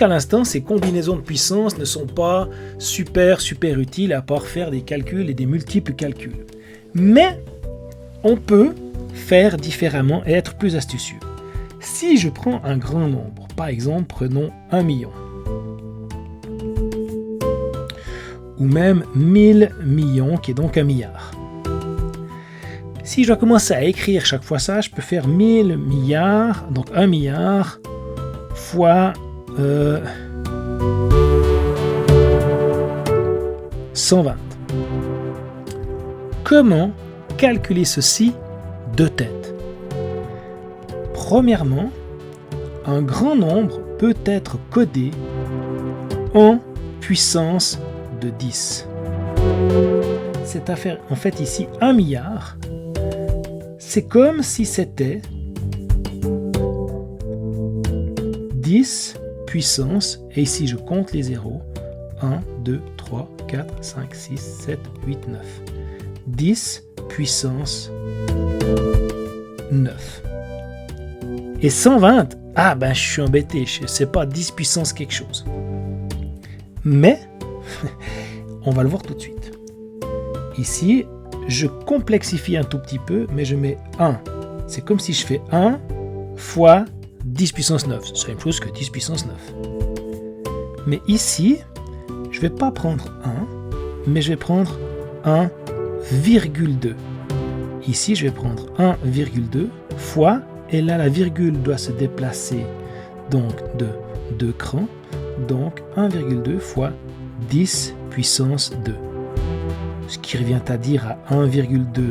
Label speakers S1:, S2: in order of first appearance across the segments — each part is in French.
S1: Jusqu'à l'instant, ces combinaisons de puissances ne sont pas super utiles à part faire des calculs et des multiples calculs. Mais on peut faire différemment et être plus astucieux. Si je prends un grand nombre, par exemple, prenons 1 million, ou même 1000 millions, qui est donc 1 milliard. Si je dois commencer à écrire chaque fois ça, je peux faire 1000 milliards, donc 1 milliard, fois 120. Comment calculer ceci de tête? Premièrement, un grand nombre peut être codé en puissance de 10. Cette affaire, en fait ici 1 milliard, c'est comme si c'était 10 puissance, et ici je compte les zéros, 1, 2, 3, 4, 5, 6, 7, 8, 9. 10 puissance 9. Et 120, ah ben je suis embêté, c'est pas 10 puissance quelque chose. Mais, on va le voir tout de suite. Ici, je complexifie un tout petit peu, mais je mets 1. C'est comme si je fais 1 fois 10 puissance 9. C'est la même chose que 10 puissance 9. Mais ici, je ne vais pas prendre 1, mais je vais prendre 1,2. Ici, je vais prendre 1,2 fois, et là, la virgule doit se déplacer donc de 2 crans, donc 1,2 fois 10 puissance 2. Ce qui revient à dire à 1,2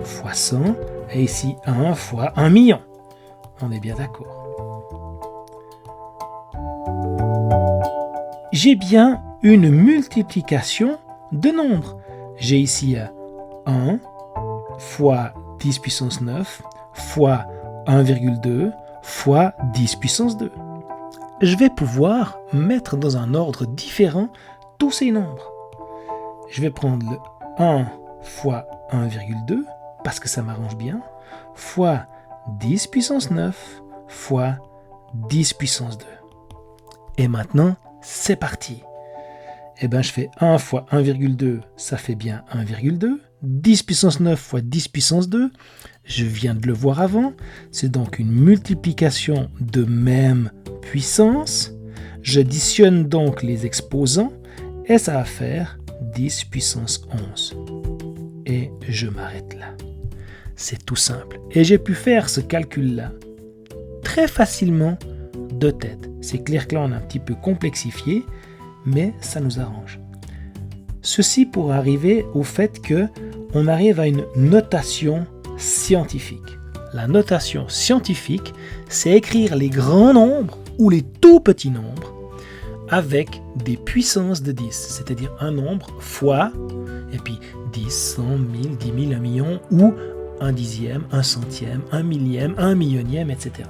S1: fois 100, et ici 1 fois 1 million. On est bien d'accord. J'ai bien une multiplication de nombres. J'ai ici 1 fois 10 puissance 9 fois 1,2 fois 10 puissance 2. Je vais pouvoir mettre dans un ordre différent tous ces nombres. Je vais prendre le 1 fois 1,2, parce que ça m'arrange bien, fois 10 puissance 9 fois 10 puissance 2. Et maintenant, c'est parti. Eh bien, je fais 1 fois 1,2, ça fait bien 1,2. 10 puissance 9 fois 10 puissance 2, je viens de le voir avant, c'est donc une multiplication de même puissance. J'additionne donc les exposants, et ça va faire 10 puissance 11. Et je m'arrête là. C'est tout simple. Et j'ai pu faire ce calcul-là très facilement de tête. C'est clair que là, on a un petit peu complexifié, mais ça nous arrange. Ceci pour arriver au fait que on arrive à une notation scientifique. La notation scientifique, c'est écrire les grands nombres ou les tout petits nombres avec des puissances de 10, c'est-à-dire un nombre fois, et puis 10, 100, 1000, 10 000, 1 million, ou un dixième, un centième, un millième, un millionième, etc.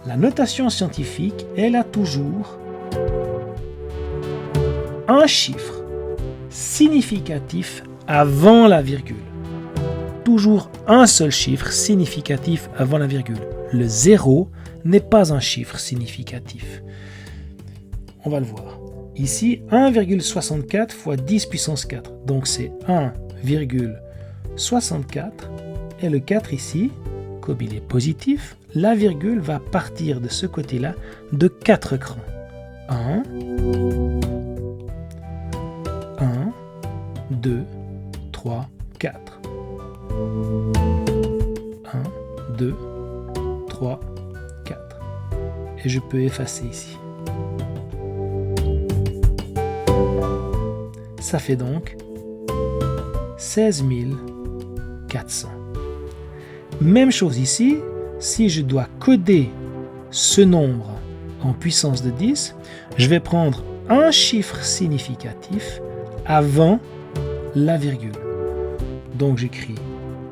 S1: La notation scientifique, elle a toujours un chiffre significatif avant la virgule. Toujours un seul chiffre significatif avant la virgule. Le 0 n'est pas un chiffre significatif. On va le voir. Ici, 1,64 fois 10 puissance 4. Donc c'est 1,64. Et le 4 ici, comme il est positif, la virgule va partir de ce côté-là de 4 crans. 1, 2, 3, 4. 1, 2, 3, 4. Et je peux effacer ici. Ça fait donc 16 400. Même chose ici, si je dois coder ce nombre en puissance de 10, je vais prendre un chiffre significatif avant la virgule. Donc j'écris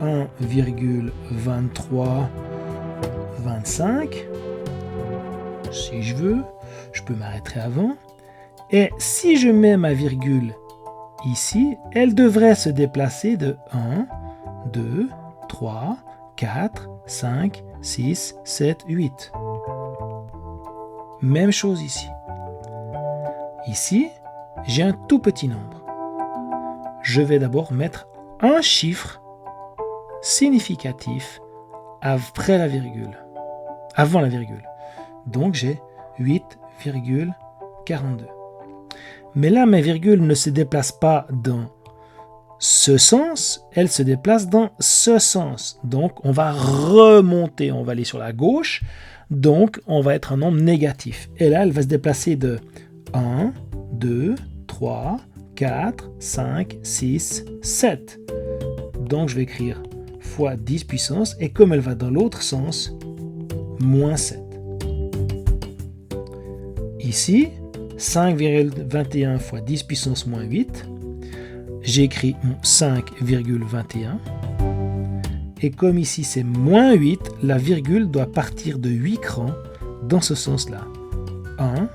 S1: 1,2325. Si je veux, je peux m'arrêter avant. Et si je mets ma virgule ici, elle devrait se déplacer de 1, 2, 3, 4, 5, 6, 7, 8. Même chose ici. Ici, j'ai un tout petit nombre. Je vais d'abord mettre un chiffre significatif après la virgule, avant la virgule. Donc j'ai 8,42. Mais là, mes virgules ne se déplacent pas dans ce sens, elles se déplacent dans ce sens. Donc on va remonter, on va aller sur la gauche, donc on va être un nombre négatif. Et là, elle va se déplacer de 1, 2, 3, 4, 5, 6, 7. Donc je vais écrire fois 10 puissance, et comme elle va dans l'autre sens, moins 7. Ici, 5,21 fois 10 puissance moins 8. J'ai écrit mon 5,21. Et comme ici c'est moins 8, la virgule doit partir de 8 crans dans ce sens-là. 1,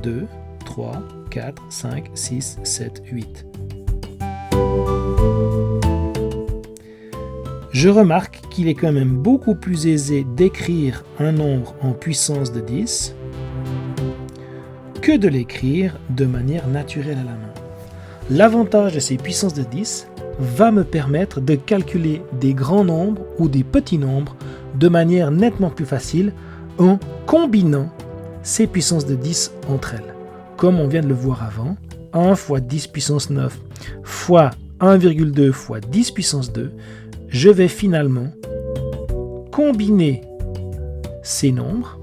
S1: 2, 3, 4, 5, 6, 7, 8. Je remarque qu'il est quand même beaucoup plus aisé d'écrire un nombre en puissance de 10 que de l'écrire de manière naturelle à la main. L'avantage de ces puissances de 10 va me permettre de calculer des grands nombres ou des petits nombres de manière nettement plus facile en combinant ces puissances de 10 entre elles. Comme on vient de le voir avant, 1 fois 10 puissance 9 fois 1,2 fois 10 puissance 2, je vais finalement combiner ces nombres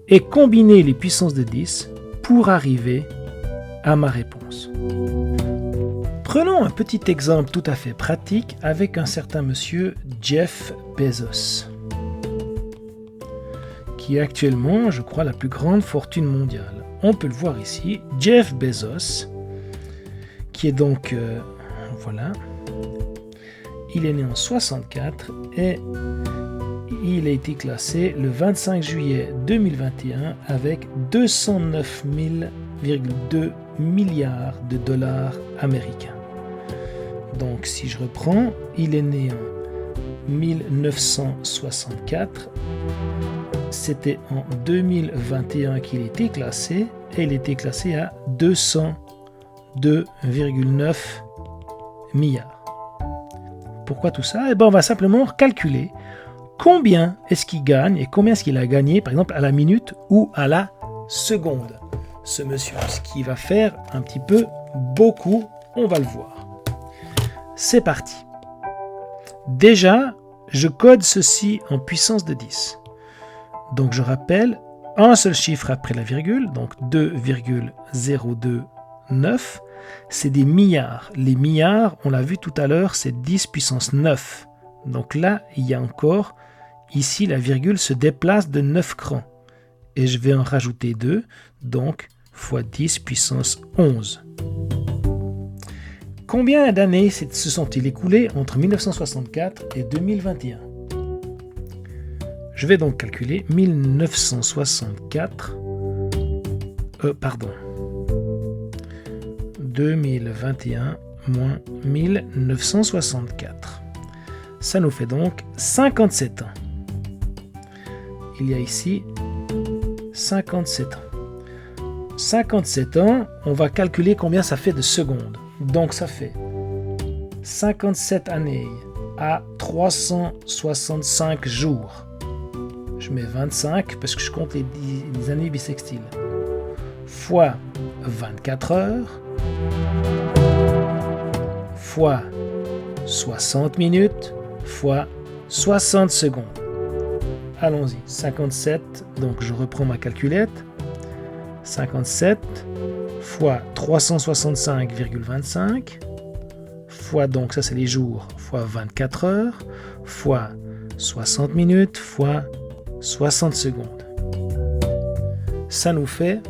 S1: et combiner les puissances de 10 pour arriver à ma réponse. Prenons un petit exemple tout à fait pratique avec un certain monsieur Jeff Bezos, qui est actuellement, je crois, la plus grande fortune mondiale. On peut le voir ici, Jeff Bezos, qui est donc, voilà, il est né en 64 et il a été classé le 25 juillet 2021 avec 209,2 milliards de dollars américains. Donc si je reprends, il est né en 1964, c'était en 2021 qu'il était classé et il était classé à 202,9 milliards. Pourquoi tout ça? Eh bien, on va simplement calculer combien est-ce qu'il gagne et combien est-ce qu'il a gagné, par exemple, à la minute ou à la seconde. Ce monsieur, ce qui va faire un petit peu beaucoup, on va le voir. C'est parti. Déjà, je code ceci en puissance de 10. Donc, je rappelle un seul chiffre après la virgule, donc 2,029, c'est des milliards. Les milliards, on l'a vu tout à l'heure, c'est 10 puissance 9. Donc là, il y a encore, ici, la virgule se déplace de 9 crans. Et je vais en rajouter 2, donc fois 10 puissance 11. Combien d'années se sont-ils écoulées entre 1964 et 2021? Je vais donc calculer 2021 moins 1964. Ça nous fait donc 57 ans. Il y a ici 57 ans. 57 ans, on va calculer combien ça fait de secondes. Donc ça fait 57 années à 365 jours. Je mets 25 parce que je compte les années bissextiles. Fois 24 heures, fois 60 minutes, fois 60 secondes. Allons-y, 57, donc je reprends ma calculette. 57 fois 365,25 fois, donc ça c'est les jours, fois 24 heures, fois 60 minutes, fois 60 secondes. Ça nous fait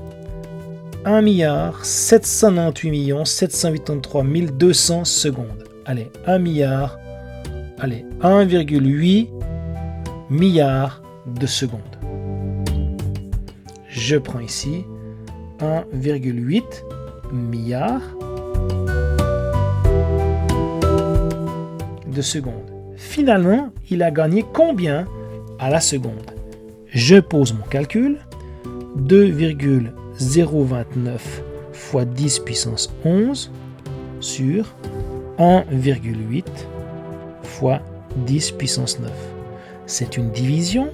S1: 1,798,783,200 secondes. Allez, 1,8 milliard de secondes. Je prends ici 1,8 milliard de secondes. Finalement, il a gagné combien à la seconde. Je pose mon calcul. 2,029 fois 10 puissance 11 sur 1,8 fois 10 puissance 9. C'est une division.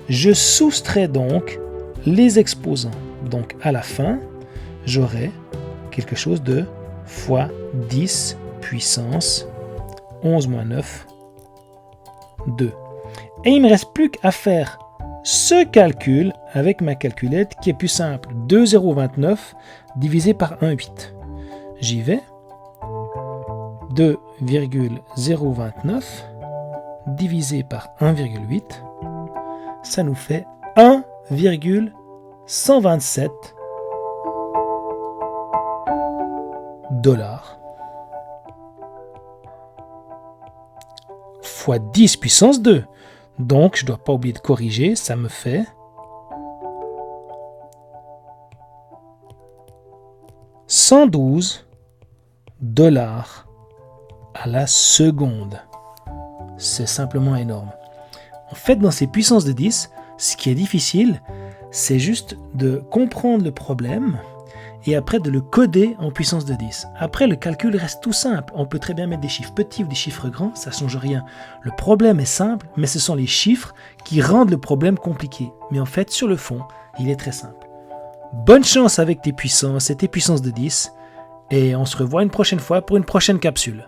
S1: Je soustrais donc les exposants. Donc à la fin, j'aurai quelque chose de fois 10 puissance 11 moins 9, 2. Et il ne me reste plus qu'à faire ce calcul avec ma calculette qui est plus simple. 2,029 divisé par 1,8. J'y vais. 2,029 divisé par 1,8. Ça nous fait 1,127 dollars fois 10 puissance 2. Donc, je ne dois pas oublier de corriger, ça me fait 112 dollars à la seconde. C'est simplement énorme. En fait, dans ces puissances de 10, ce qui est difficile, c'est juste de comprendre le problème et après de le coder en puissance de 10. Après, le calcul reste tout simple. On peut très bien mettre des chiffres petits ou des chiffres grands, ça ne change rien. Le problème est simple, mais ce sont les chiffres qui rendent le problème compliqué. Mais en fait, sur le fond, il est très simple. Bonne chance avec tes puissances et tes puissances de 10, et on se revoit une prochaine fois pour une prochaine capsule.